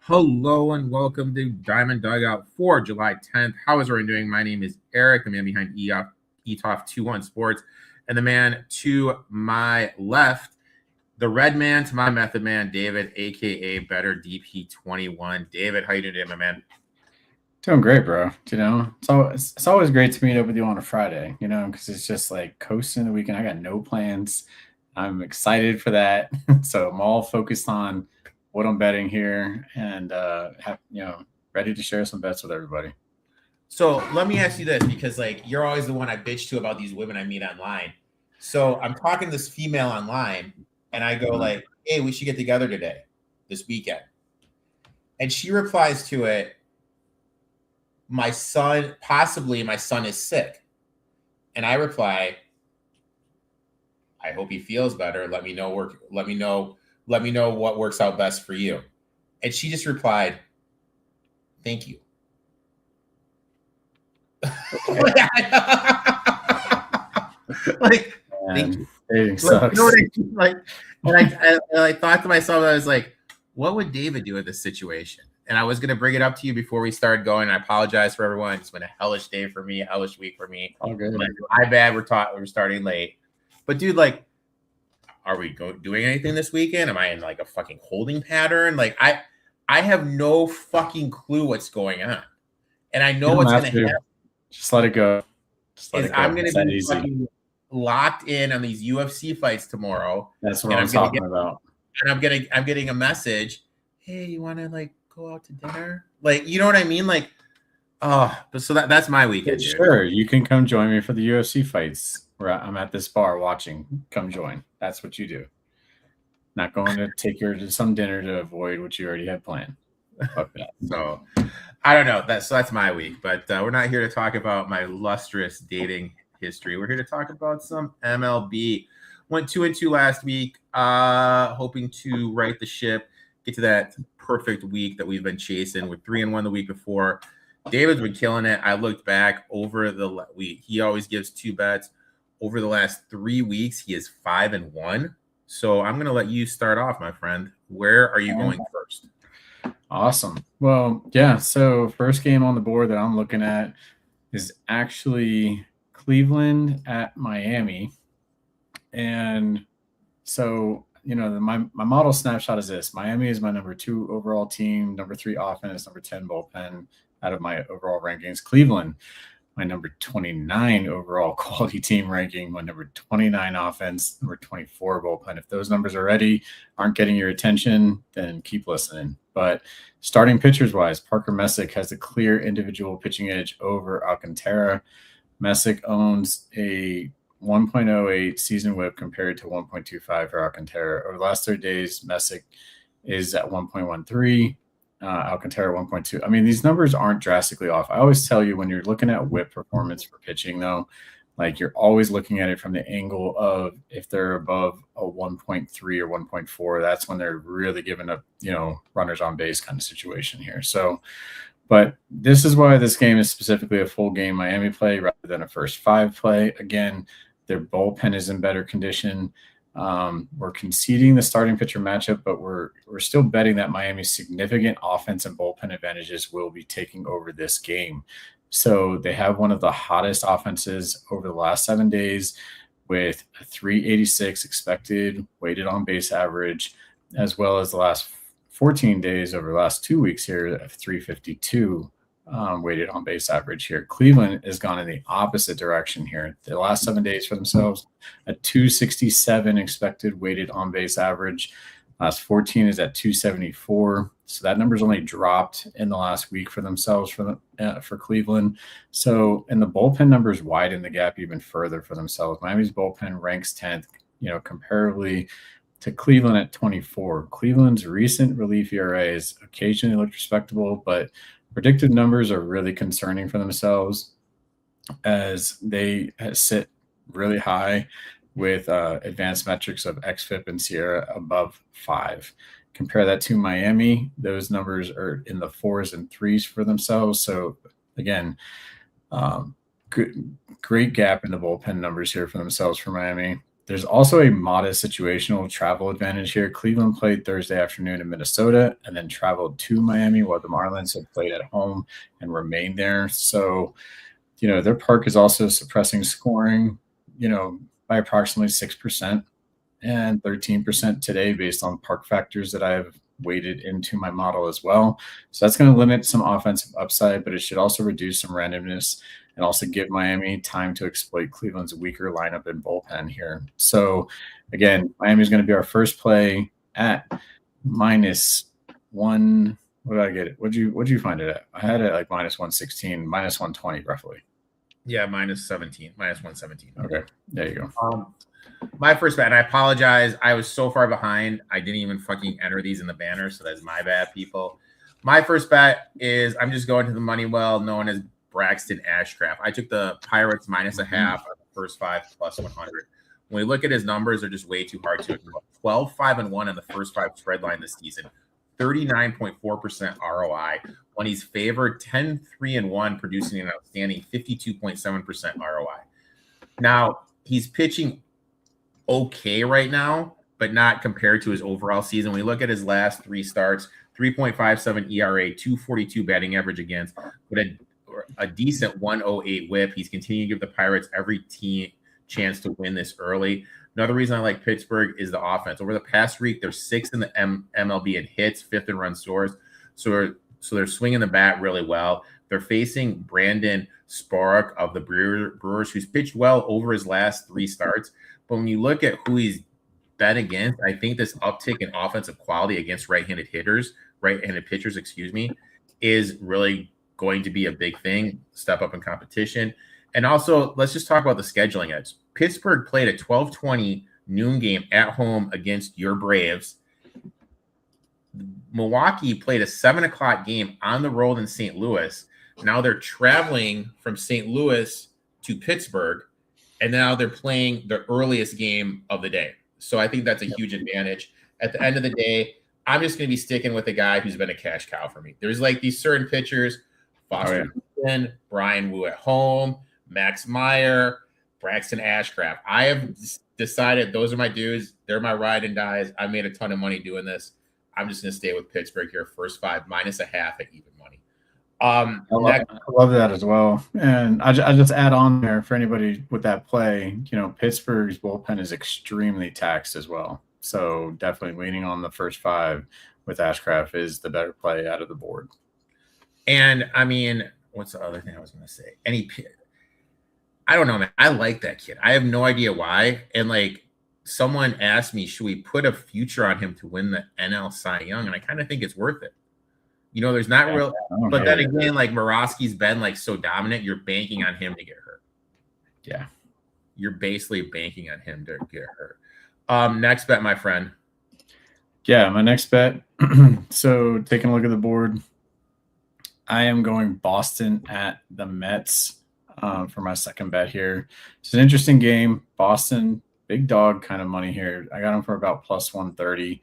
Hello and welcome to Diamond Dugout for July 10th. How is everyone doing? My name is Eric, the man behind ETOF 21 Sports, and the man to my left, the red man to my method man, David, aka Better DP21. David, how you doing today, my man? Doing great, bro. It's always great to meet up with you on a Friday, because it's just like coasting the weekend. I got no plans. I'm excited for that. So I'm all focused on what I'm betting here and ready to share some bets with everybody. So let me ask you this, because you're always the one I bitch to about these women I meet online. So I'm talking to this female online, and I go hey, we should get together today, this weekend. And she replies to it, my son is sick. And I reply, I hope he feels better. Let me know what works out best for you. And she just replied, thank you. Thank you. And I thought to myself, I was like, what would David do in this situation? And I was going to bring it up to you before we started going. I apologize for everyone. It's been a hellish day for me, a hellish week for me. All good. My bad. We're starting late. But dude, are we doing anything this weekend? Am I in a fucking holding pattern? I have no fucking clue what's going on. And I know what's going to happen. Just let it go. I'm going to be fucking locked in on these UFC fights tomorrow. That's what I'm talking about. And I'm getting a message. Hey, you want to go out to dinner? You know what I mean? So that's my weekend. Sure, you can come join me for the UFC fights. Where I'm at this bar watching. Come join. That's what you do. Not going to take her to some dinner to avoid what you already had planned. Fuck that. So I don't know. That's my week, but we're not here to talk about my lustrous dating history. We're here to talk about some MLB. Went 2-2 last week, hoping to right the ship, get to that perfect week that we've been chasing. We're 3-1 the week before. David's been killing it. I looked back over the week. He always gives 2 bets. Over the last 3 weeks, he is 5-1. So I'm going to let you start off, my friend. Where are you going first? Awesome. Well, yeah. So first game on the board that I'm looking at is actually Cleveland at Miami. And so, my model snapshot is this. Miami is my number 2 overall team, number 3 offense, number 10 bullpen out of my overall rankings. Cleveland, my number 29 overall quality team ranking, my number 29 offense, number 24 bullpen. If those numbers aren't getting your attention, then keep listening. But starting pitchers wise, Parker Messick has a clear individual pitching edge over Alcantara. Messick owns a 1.08 season whip compared to 1.25 for Alcantara. Over the last 30 days, Messick is at 1.13. Alcantara 1.2. I mean, these numbers aren't drastically off. I always tell you when you're looking at whip performance for pitching, though, you're always looking at it from the angle of if they're above a 1.3 or 1.4, that's when they're really giving up, runners on base kind of situation here. So, but this is why this game is specifically a full game Miami play rather than a first 5 play. Again, their bullpen is in better condition. We're conceding the starting pitcher matchup, but we're still betting that Miami's significant offense and bullpen advantages will be taking over this game. So they have one of the hottest offenses over the last 7 days with a 386 expected weighted on base average, as well as the last 14 days over the last 2 weeks here of 352 weighted on base average here. Cleveland has gone in the opposite direction here. The last 7 days for themselves, a 267 expected weighted on base average. Last 14 is at 274. So that number's only dropped in the last week for themselves for Cleveland. So, and the bullpen numbers widen the gap even further for themselves. Miami's bullpen ranks 10th, comparably to Cleveland at 24. Cleveland's recent relief ERAs occasionally looked respectable, but predicted numbers are really concerning for themselves as they sit really high with advanced metrics of xFIP and Sierra above 5. Compare that to Miami. Those numbers are in the 4s and 3s for themselves. So again, great gap in the bullpen numbers here for themselves for Miami. there's also a modest situational travel advantage here. Cleveland played Thursday afternoon in Minnesota and then traveled to Miami, while the Marlins have played at home and remained there. So, their park is also suppressing scoring, by approximately 6% and 13% today based on park factors that I have weighted into my model as well. So that's going to limit some offensive upside, but it should also reduce some randomness and also give Miami time to exploit Cleveland's weaker lineup and bullpen here. So again, Miami is going to be our first play at -1. What did I get it? What'd you find it at? I had it like -116, -120 roughly. Yeah, -17, -117. Okay, there you go. My first bet, and I apologize, I was so far behind, I didn't even fucking enter these in the banner, so that's my bad, people. My first bet is I'm just going to the money well known as Braxton Ashcraft. I took the Pirates -0.5 on the first 5 +100. When we look at his numbers, they're just way too hard to ignore. 12-5-1 in the first 5 spread line this season, 39.4% ROI. When he's favored, 10-3-1, producing an outstanding 52.7% ROI. Now, he's pitching okay right now, but not compared to his overall season. When we look at his last 3 starts, 3.57 ERA, 242 batting average against, but a decent 108 whip. He's continuing to give the Pirates every chance to win this early. Another reason I like Pittsburgh is the offense. Over the past week, they're 6th in the MLB in hits, 5th in run scores. So they're swinging the bat really well. They're facing Brandon Spork of the Brewers, who's pitched well over his last 3 starts. But when you look at who he's been against, I think this uptick in offensive quality against right-handed pitchers, is really going to be a big thing, step up in competition. And also, let's just talk about the scheduling edge. Pittsburgh played a 12:20 noon game at home against your Braves. Milwaukee played a 7 o'clock game on the road in St. Louis. Now they're traveling from St. Louis to Pittsburgh, and now they're playing the earliest game of the day. So I think that's a huge advantage. At the end of the day, I'm just going to be sticking with a guy who's been a cash cow for me. There's like these certain pitchers, Foster Wilson, Brian Wu at home, Max Meyer, Braxton Ashcraft. I have decided those are my dudes. They're my ride and dies. I made a ton of money doing this. I'm just going to stay with Pittsburgh here. First 5, -0.5 at even money. I love that as well. And I just add on there for anybody with that play, Pittsburgh's bullpen is extremely taxed as well. So definitely leaning on the first 5 with Ashcraft is the better play out of the board. And I mean, what's the other thing I was going to say? I don't know, man. I like that kid. I have no idea why. And like someone asked me, should we put a future on him to win the NL Cy Young? And I kind of think it's worth it. There's not real, but then again, like Morosky's been like so dominant, you're banking on him to get hurt. Yeah. You're basically banking on him to get hurt. Next bet, my friend. Yeah, my next bet. So taking a look at the board, I am going Boston at the Mets for my second bet here. It's an interesting game. Boston, big dog kind of money here. I got them for about +130.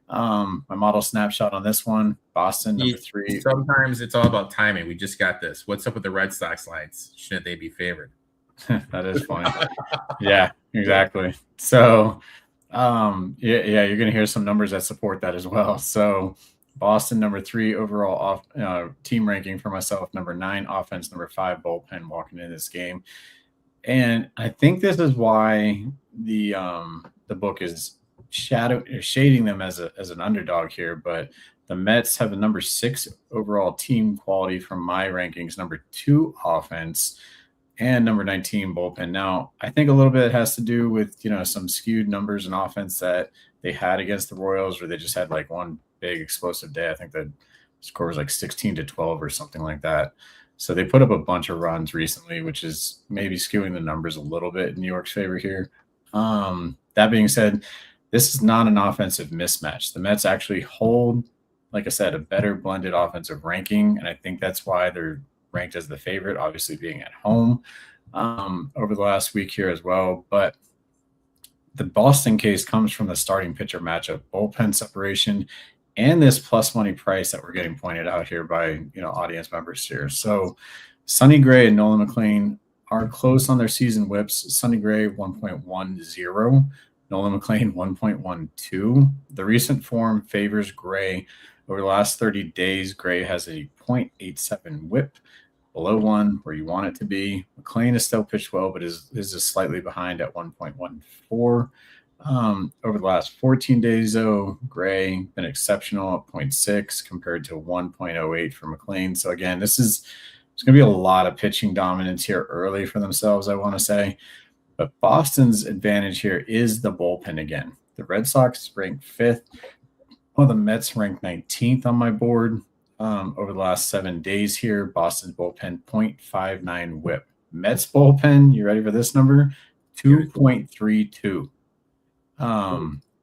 My model snapshot on this one, Boston number 3. Sometimes it's all about timing. We just got this. What's up with the Red Sox lines? Shouldn't they be favored? That is funny. Yeah, exactly. So, you're going to hear some numbers that support that as well. So Boston number 3 overall team ranking for myself, number 9 offense, number 5 bullpen walking into this game. And I think this is why the book is shading them as an underdog here, but the Mets have a number 6 overall team quality from my rankings, number 2 offense, and number 19 bullpen. Now, I think a little bit has to do with some skewed numbers in offense that they had against the Royals, where they just had like one big explosive day. I think the score was like 16-12 or something like that. So they put up a bunch of runs recently, which is maybe skewing the numbers a little bit in New York's favor here. That being said, this is not an offensive mismatch. The Mets actually hold, like I said, a better blended offensive ranking, and I think that's why they're ranked as the favorite, obviously being at home over the last week here as well. But the Boston case comes from the starting pitcher matchup, bullpen separation, and this plus money price that we're getting pointed out here by audience members here. So Sonny Gray and Nolan McLean are close on their season whips. Sonny Gray 1.10, Nolan McLean 1.12. The recent form favors Gray. Over the last 30 days, Gray has a 0.87 whip, below 1 where you want it to be. McLean is still pitched well, but is just slightly behind at 1.14. Over the last 14 days, though, Gray been exceptional at 0.6 compared to 1.08 for McLean. So again, there's going to be a lot of pitching dominance here early for themselves, I want to say. But Boston's advantage here is the bullpen again. The Red Sox ranked 5th, while the Mets ranked 19th on my board. Over the last 7 days here, Boston's bullpen 0.59 whip. Mets bullpen, you ready for this number? 2.32.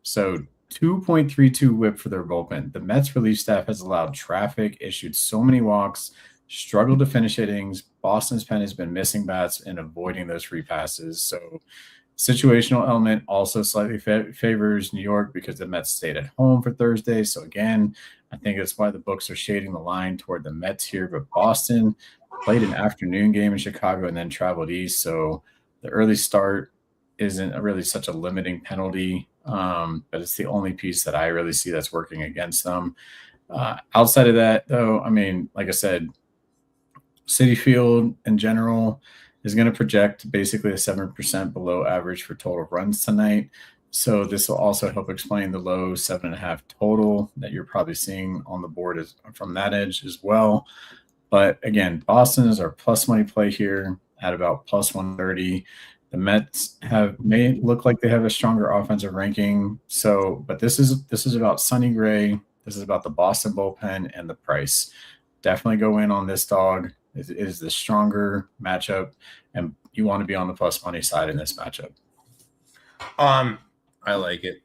So 2.32 whip for their bullpen. The Mets relief staff has allowed traffic, issued so many walks, struggled to finish innings. Boston's pen has been missing bats and avoiding those free passes. So situational element also slightly favors New York because the Mets stayed at home for Thursday. So again, I think that's why the books are shading the line toward the Mets here. But Boston played an afternoon game in Chicago and then traveled east. So the early start isn't really such a limiting penalty, but it's the only piece that I really see that's working against them. Outside of that, though, I mean, like I said, Citi Field in general is going to project basically a 7% below average for total runs tonight. So this will also help explain the low 7.5 total that you're probably seeing on the board from that edge as well. But again, Boston is our plus money play here at about plus 130. The Mets may look like they have a stronger offensive ranking. So, but this is about Sonny Gray. This is about the Boston bullpen and the price. Definitely go in on this dog. It is the stronger matchup, and you want to be on the plus money side in this matchup. I like it.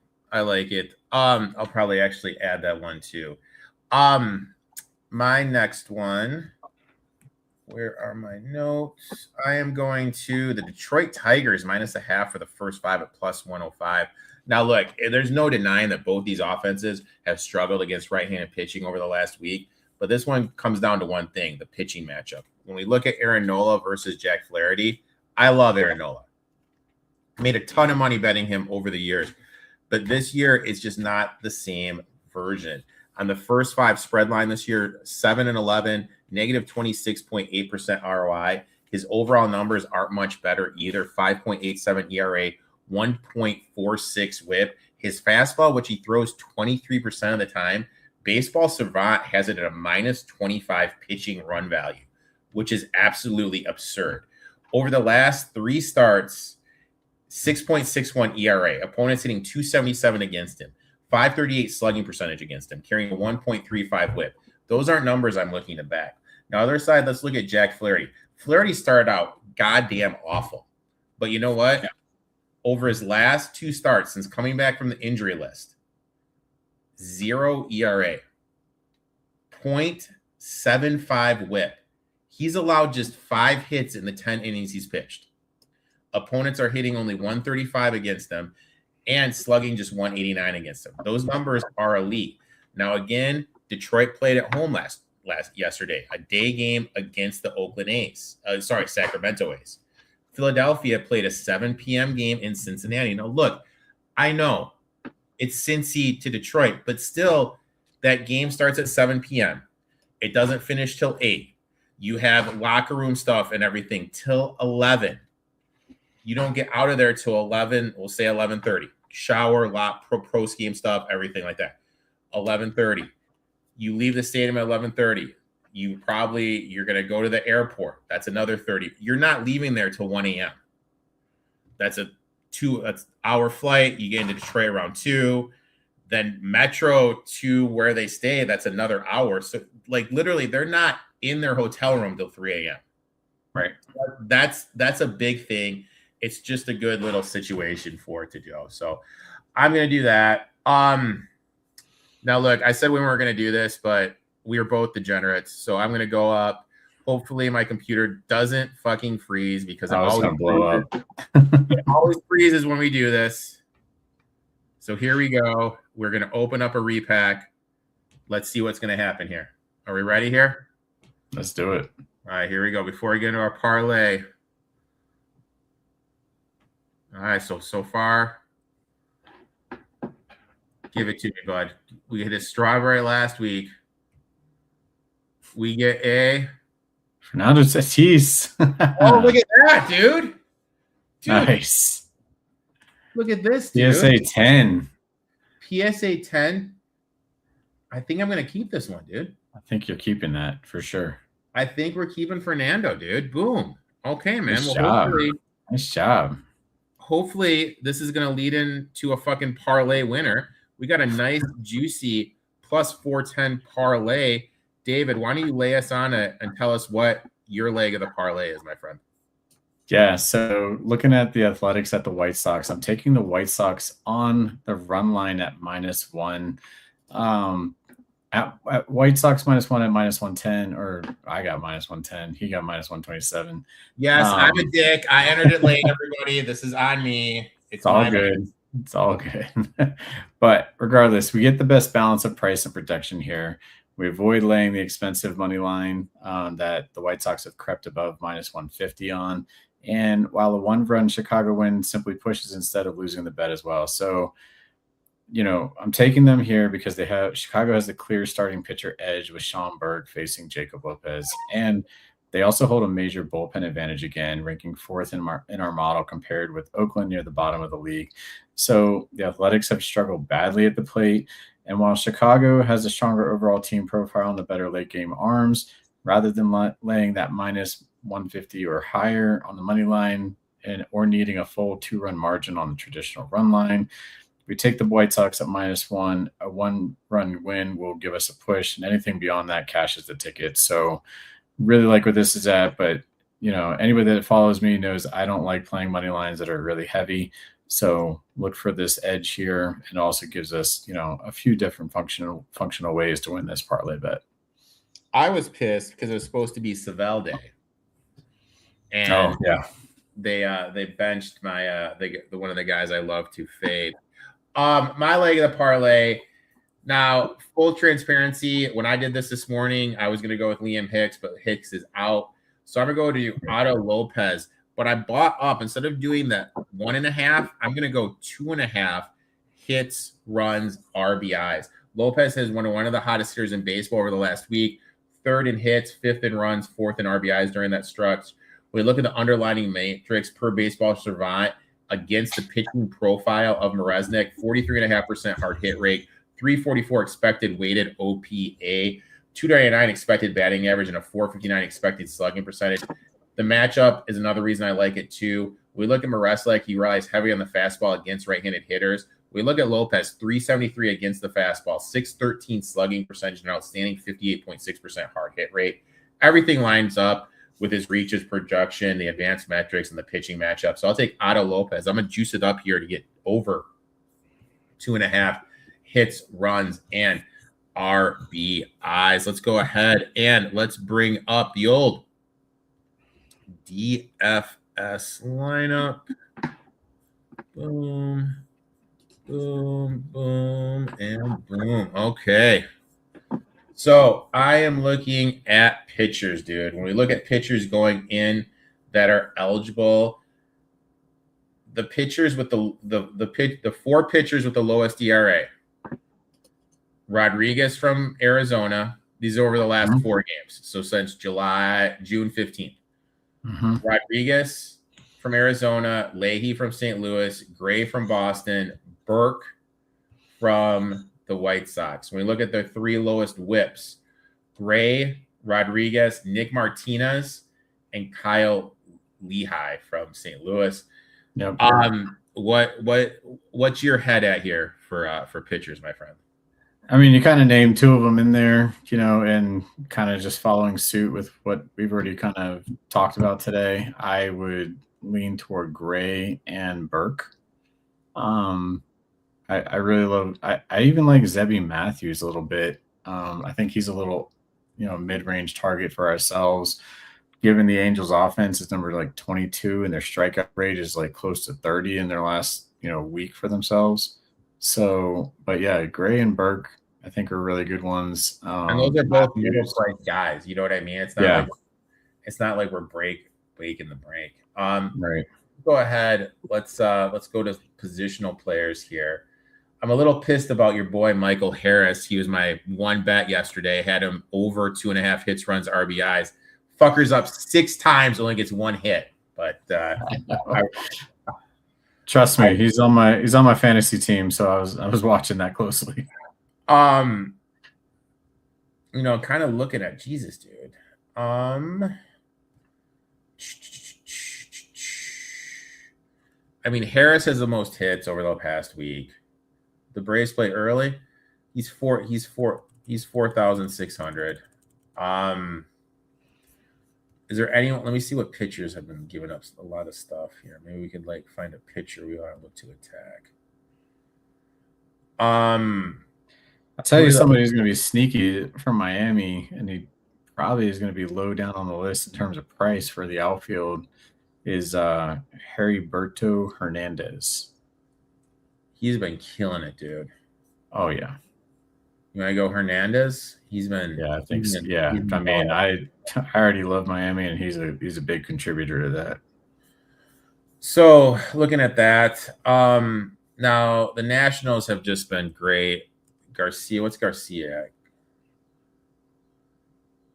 I'll probably actually add that one too. My next one. Where are my notes? I am going to the Detroit Tigers -0.5 for the first 5 at plus 105. Now, look, there's no denying that both these offenses have struggled against right-handed pitching over the last week. But this one comes down to one thing, the pitching matchup. When we look at Aaron Nola versus Jack Flaherty, I love Aaron Nola. Made a ton of money betting him over the years. But this year, it's just not the same version. On the first 5 spread line this year, 7-11, negative 26.8% ROI. His overall numbers aren't much better either. 5.87 ERA, 1.46 whip. His fastball, which he throws 23% of the time, Baseball Savant has it at a -25 pitching run value, which is absolutely absurd. Over the last 3 starts, 6.61 ERA. Opponents hitting 277 against him. 538 slugging percentage against him, carrying a 1.35 whip. Those aren't numbers I'm looking to back. Now, other side, let's look at Jack Flaherty. Flaherty started out goddamn awful. But you know what? Yeah. Over his last 2 starts since coming back from the injury list, 0 ERA, 0.75 whip. He's allowed just 5 hits in the 10 innings he's pitched. Opponents are hitting only 135 against them and slugging just 189 against them. Those numbers are elite. Now, again, Detroit played at home yesterday, a day game against the Sacramento A's. Philadelphia played a 7 p.m. game in Cincinnati. Now, look, I know it's Cincy to Detroit, but still, that game starts at 7 p.m. It doesn't finish till 8. You have locker room stuff and everything till 11. You don't get out of there till 11, we'll say 11:30. Shower, post game stuff, everything like that. 11:30. You leave the stadium at 11:30. You're going to go to the airport. That's another 30. You're not leaving there till 1 a.m. That's an hour flight. You get into Detroit around 2. Then Metro to where they stay, that's another hour. So, like, literally, they're not in their hotel room till 3 a.m. Right. That's a big thing. It's just a good little situation for it to go. So I'm going to do that. Now, look, I said we weren't going to do this, but we are both degenerates. So I'm going to go up. Hopefully my computer doesn't fucking freeze because it always going to blow up. It always freezes when we do this. So here we go. We're going to open up a repack. Let's see what's going to happen here. Are we ready here? Let's do it. All right, here we go. Before we get into our parlay, All right, so far, give it to me, bud. We hit a strawberry last week. We get a Fernando Tatis. Oh, look at that, dude. Nice. Look at this, dude. PSA 10. PSA 10. I think I'm going to keep this one, dude. I think you're keeping that for sure. I think we're keeping Fernando, dude. Boom. Okay, man. Nice job. Nice job. Hopefully, this is going to lead into a fucking parlay winner. We got a nice, juicy plus 410 parlay. David, why don't you lay us on it and tell us what your leg of the parlay is, my friend? Yeah, so looking at the Athletics at the White Sox, I'm taking the White Sox on the run line at -1. At White Sox -1 at -110, or I got -110. He got -127. Yes, I'm a dick. I entered it late, everybody. This is on me. It's all good. It's all good. But regardless, we get the best balance of price and protection here. We avoid laying the expensive money line that the White Sox have crept above -150 on. And while the one-run Chicago win simply pushes instead of losing the bet as well. So, I'm taking them here because Chicago has the clear starting pitcher edge with Sean Burke facing Jacob Lopez. And they also hold a major bullpen advantage again, ranking 4th in our model compared with Oakland near the bottom of the league. So the Athletics have struggled badly at the plate. And while Chicago has a stronger overall team profile and the better late game arms, rather than laying that -150 or higher on the money line or needing a full 2-run margin on the traditional run line, we take the White Sox at -1. A 1-run win will give us a push, and anything beyond that cashes the ticket. So really like where this is at, but anybody that follows me knows I don't like playing money lines that are really heavy. So look for this edge here, and also gives us, a few different functional ways to win this parlay bet. I was pissed because it was supposed to be Savell Day, and they benched my one of the guys I love to fade. My leg of the parlay. Now, full transparency, when I did this morning, I was going to go with Liam Hicks, but Hicks is out. So I'm going to go to Otto Lopez. But I bought up, instead of doing that 1.5, I'm going to go 2.5 hits, runs, RBIs. Lopez has one of the hottest hitters in baseball over the last week. 3rd in hits, 5th in runs, 4th in RBIs during that stretch. When we look at the underlining matrix per Baseball Savant against the pitching profile of Maresnik, 43.5% hard hit rate, 344 expected weighted OPA, 299 expected batting average, and a 459 expected slugging percentage. The matchup is another reason I like it too. We look at Maresnik, he relies heavy on the fastball against right-handed hitters. We look at Lopez, 373 against the fastball, 613 slugging percentage, and outstanding 58.6% hard hit rate. Everything lines up with his reach, his projection, the advanced metrics, and the pitching matchup. So I'll take Otto Lopez. I'm going to juice it up here to get over 2.5 hits, runs, and RBIs. Let's go ahead and let's bring up the old DFS lineup. Boom, boom, boom, and boom. Okay. So I am looking at pitchers, dude. When we look at pitchers going in that are eligible, the pitchers with the 4 pitchers with the lowest ERA. Rodriguez from Arizona. These are over the last 4 games. So since June 15th. Rodriguez from Arizona, Leahy from St. Louis, Gray from Boston, Burke from the White Sox. When we look at their 3 lowest whips, Gray, Rodriguez, Nick Martinez, and Kyle Lehigh from St. Louis. Yep. What's your head at here for pitchers, my friend? I mean, you kind of named 2 of them in there, and kind of just following suit with what we've already kind of talked about today. I would lean toward Gray and Burke. I really love. I even like Zebby Matthews a little bit. I think he's a little, mid-range target for ourselves. Given the Angels' offense is number like 22, and their strikeout rate is like close to 30 in their last week for themselves. So, but yeah, Gray and Burke, I think, are really good ones. And those are both middle-price guys. You know what I mean? It's not like we're breaking the break. Right. go ahead. Let's go to positional players here. I'm a little pissed about your boy Michael Harris. He was my one bet yesterday. Had him over 2.5 hits, runs, RBIs. Fucker's up 6 times, only gets 1 hit. But trust me, he's on my fantasy team, so I was watching that closely. Kind of looking at Jesus, dude. I mean, Harris has the most hits over the past week. The Braves play early. He's 4,600. Is there anyone? Let me see what pitchers have been giving up a lot of stuff here. Maybe we could find a pitcher we want to look to attack. I'll tell you somebody who's going to be sneaky from Miami, and he probably is going to be low down on the list in terms of price for the outfield, is Heriberto Hernandez. He's been killing it, dude. Oh, yeah. You want to go Hernandez? He's been. Yeah, I think so. Yeah, I mean, I already love Miami, and he's a big contributor to that. So looking at that, now the Nationals have just been great. Garcia, what's Garcia at?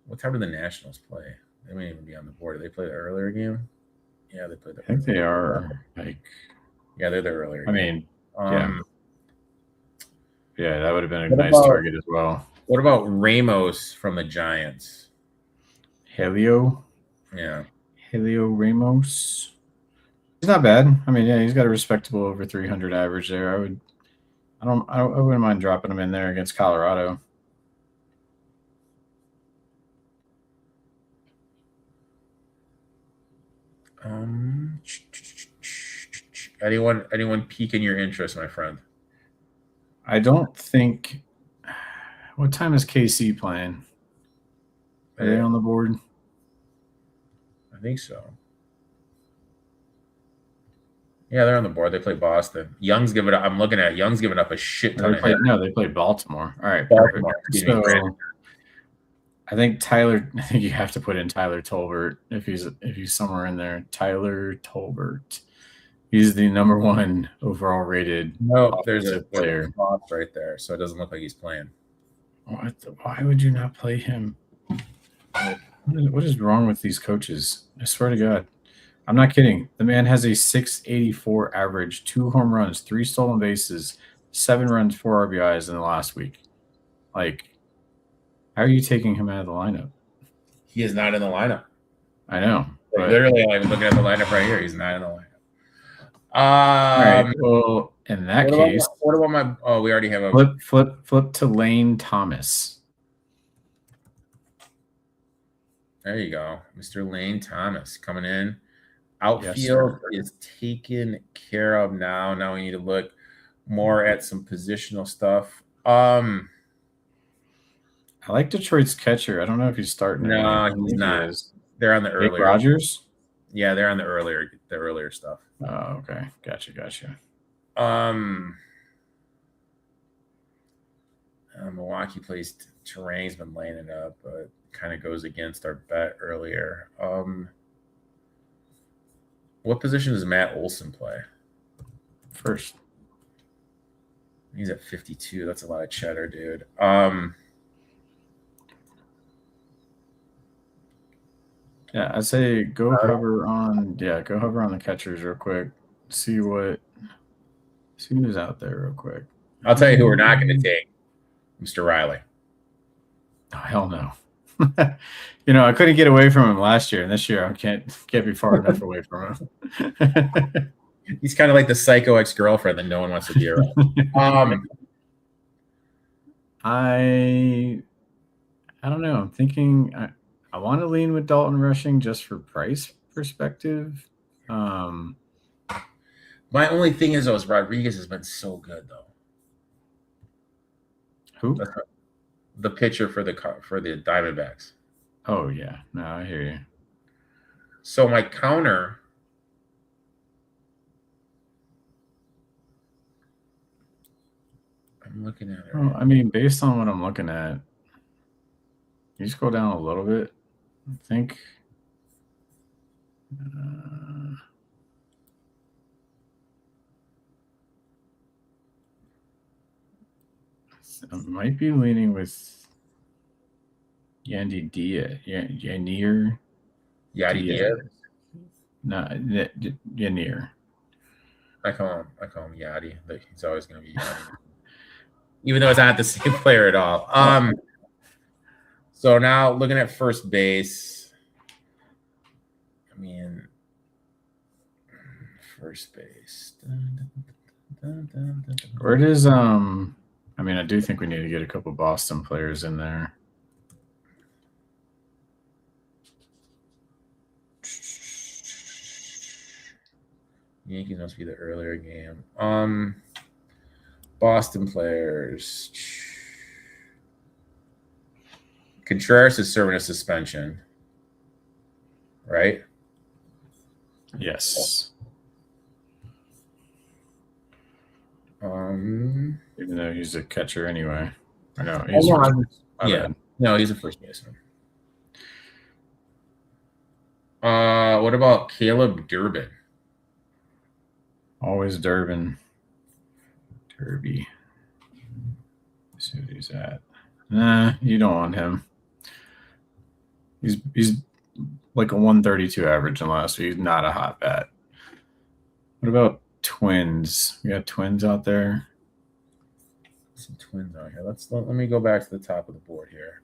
What time do the Nationals play? They may even be on the board. Do they play the earlier game? Yeah, they play the. I think they are Yeah, they're the earlier. I mean, yeah, that would have been a nice target as well. What about Ramos from the Giants? Helio? Yeah. Helio Ramos. He's not bad. I mean, yeah, he's got a respectable over 300 average there. I wouldn't mind dropping him in there against Colorado. Anyone piquing your interest, my friend? I don't think. What time is KC playing? Are they on the board? I think so. Yeah, they're on the board. They play Boston. Young's giving up. I'm looking at Young's giving up a shit ton of hits. No, they play Baltimore. All right, Baltimore. So I think you have to put in Tyler Tolbert if he's somewhere in there. Tyler Tolbert. He's the number 1 overall rated. No, there's a player right there, so it doesn't look like he's playing. Why would you not play him? What is wrong with these coaches? I swear to God. I'm not kidding. The man has a 684 average, 2 home runs, 3 stolen bases, 7 runs, 4 RBIs in the last week. How are you taking him out of the lineup? He is not in the lineup. I know. Literally, I'm looking at the lineup right here. He's not in the lineup. All right. Well, in that case, what about my? Oh, we already have a flip to Lane Thomas. There you go, Mr. Lane Thomas coming in. Outfield is taken care of now. Now we need to look more at some positional stuff. I like Detroit's catcher. I don't know if he's starting. No, he's not. They're on the earlier. Rogers? Yeah, they're on the earlier stuff. Oh, okay. Gotcha. Milwaukee plays Terrain's been laying it up, but kind of goes against our bet earlier. What position does Matt Olson play? First. He's at 52. That's a lot of cheddar, dude. Yeah, I say go hover on the catchers real quick. See who's out there real quick. I'll tell you who we're not going to take. Mr. Riley. Oh, hell no. I couldn't get away from him last year, and this year I can't be far enough away from him. He's kind of like the psycho ex-girlfriend that no one wants to be around. I don't know. I'm thinking I want to lean with Dalton rushing just for price perspective. My only thing is Rodriguez has been so good though. Who? The pitcher for the Diamondbacks. Oh yeah, no, I hear you. So my counter. I'm looking at it. Well, I mean, based on what I'm looking at, you scroll down a little bit. I think I might be leaning with Yandy Diaz. Yanir. Diaz. No, Yanir. I call him Yachty. Like, he's always going to be Yachty. Even though it's not the same player at all. So now looking at first base. I mean, first base. Where does I mean, I do think we need to get a couple Boston players in there. Yankees must be the earlier game. Boston players. Contreras is serving a suspension, right? Yes. Even though he's a catcher anyway. I know. He's a first baseman. What about Caleb Durbin? Always Durbin. Derby. Let's see what he's at. Nah, you don't want him. He's like a 132 average in last week. He's not a hot bat. What about Twins? We got Twins out there. Some Twins out here. Let me go back to the top of the board here.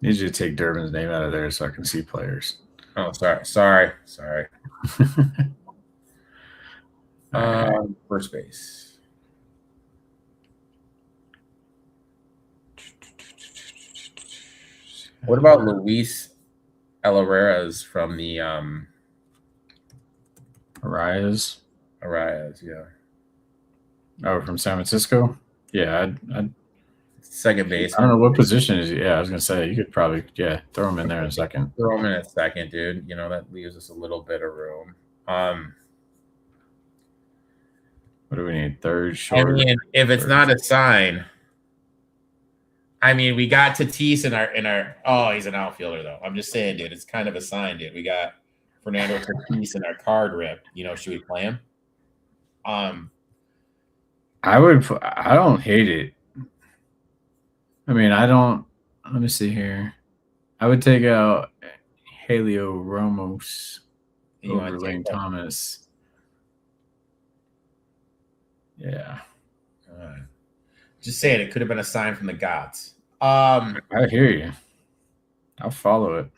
Need you to take Durbin's name out of there so I can see players. Oh, sorry. First base. What about Luis Arias from the Arias, yeah. Oh, from San Francisco? Yeah, I'd second base. I don't know what position is he. Yeah, I was gonna say you could probably throw him in there in a second. Throw him in a second, dude. You know, that leaves us a little bit of room. What do we need? Third, short. I mean, if it's not a sign, I mean, we got Tatis in our. Oh, he's an outfielder though. I'm just saying, dude. It's kind of a sign, dude. We got Fernando Tatis in our card rip. You know, should we play him? I don't hate it. I mean, I don't. Let me see here. I would take out Helio Ramos over Lane Thomas. Yeah. Just saying, it could have been a sign from the gods. I hear you. I'll follow it.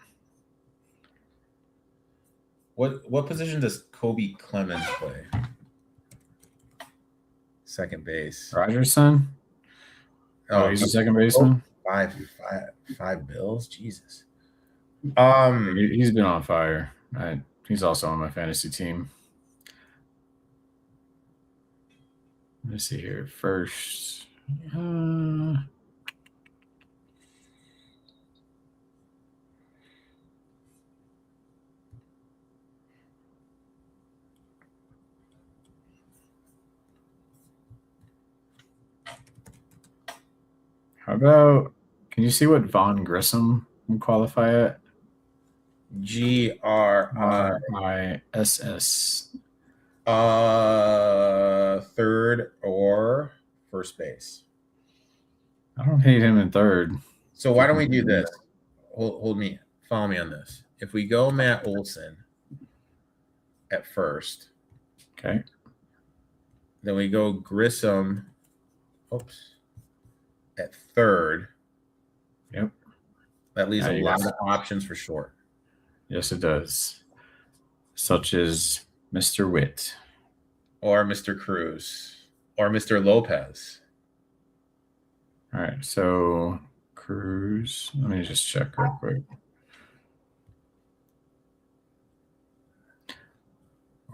What position does Kobe Clemens play? Second base. Rogerson? Oh, he's a second baseman? Five Bills? Jesus. He's been on fire. He's also on my fantasy team. Let's see here. First. How about, can you see what Von Grissom can qualify at? GRISS. Third or first base. I don't hate him in third. So why don't we do this? Follow me on this. If we go Matt Olson at first, okay, then we go Grissom. At third. Yep. That leaves a lot of options for short. Yes, it does. Such as Mr. Witt. Or Mr. Cruz. Or Mr. Lopez. All right, so Cruz. Let me just check real quick.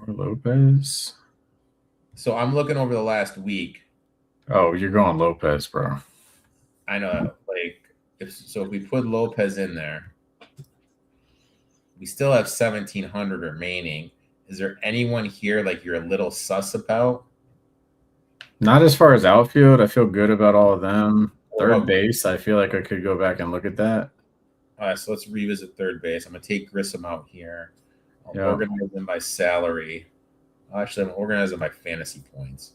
Or Lopez. So I'm looking over the last week. Oh, you're going Lopez, bro. I know, if we put Lopez in there, we still have 1,700 remaining. Is there anyone here like you're a little sus about? Not as far as outfield. I feel good about all of them. Third base, I feel like I could go back and look at that. All right, so let's revisit third base. I'm going to take Grissom out here. I'll organize them by salary. Actually, I'm organizing by fantasy points.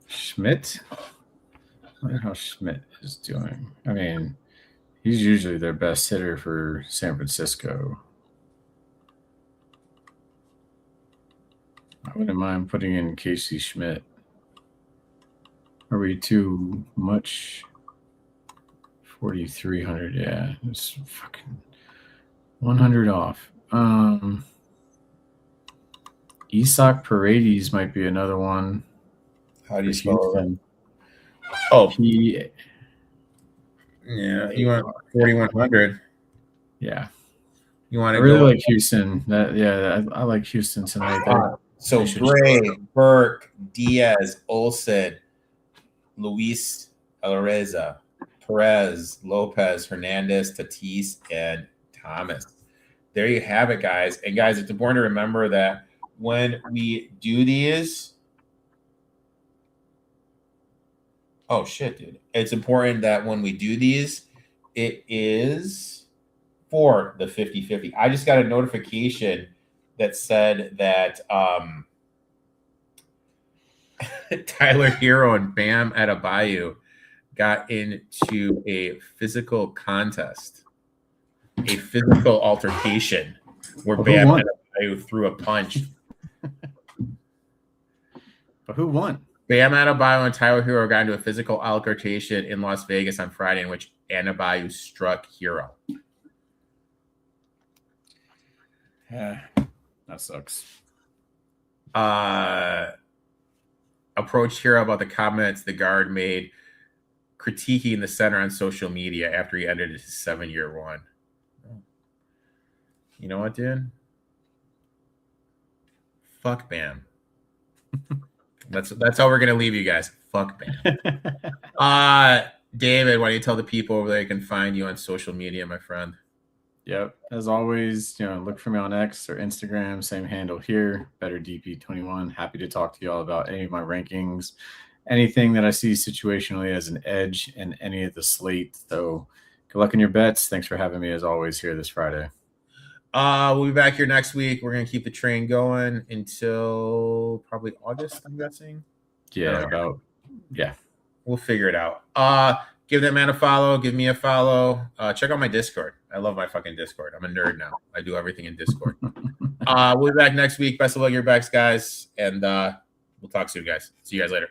Schmidt? I wonder how Schmidt is doing. I mean, he's usually their best hitter for San Francisco. I wouldn't mind putting in Casey Schmidt. Are we too much? 4,300. Yeah, it's fucking 100 off. Isak Paredes might be another one. How do you spell that? Oh, yeah, you want 4,100. Yeah, you want to. I really like Houston. I like Houston tonight. So Gray, Burke, Diaz, Olsen, Luis Alvarez, Perez, Lopez, Hernandez, Tatis, and Thomas. There you have it, guys. And guys, it's important to remember that when we do these, oh shit, dude. It's important that when we do these, it is for the 50-50. I just got a notification that said that Tyler Hero and Bam Adebayo got into a physical contest, a physical altercation where Bam Adebayo threw a punch. But who won? Bam Adebayo and Tyler Hero got into a physical altercation in Las Vegas on Friday in which Adebayo struck Hero. Yeah, that sucks. Approached Hero about the comments the guard made critiquing the center on social media after he ended his 7-year run. You know what, dude? Fuck Bam. That's how we're gonna leave you guys. Fuck Bam. David, why don't you tell the people over there you can find you on social media, my friend? Yep. As always, look for me on X or Instagram, same handle here, BetterDP21. Happy to talk to you all about any of my rankings, anything that I see situationally as an edge in any of the slate. So good luck in your bets. Thanks for having me as always here this Friday. We'll be back here next week. We're going to keep the train going until probably August, I'm guessing. Yeah, We'll figure it out. Give that man a follow. Give me a follow. Check out my Discord. I love my fucking Discord. I'm a nerd now. I do everything in Discord. We'll be back next week. Best of luck your backs, guys. And we'll talk soon, guys. See you guys later.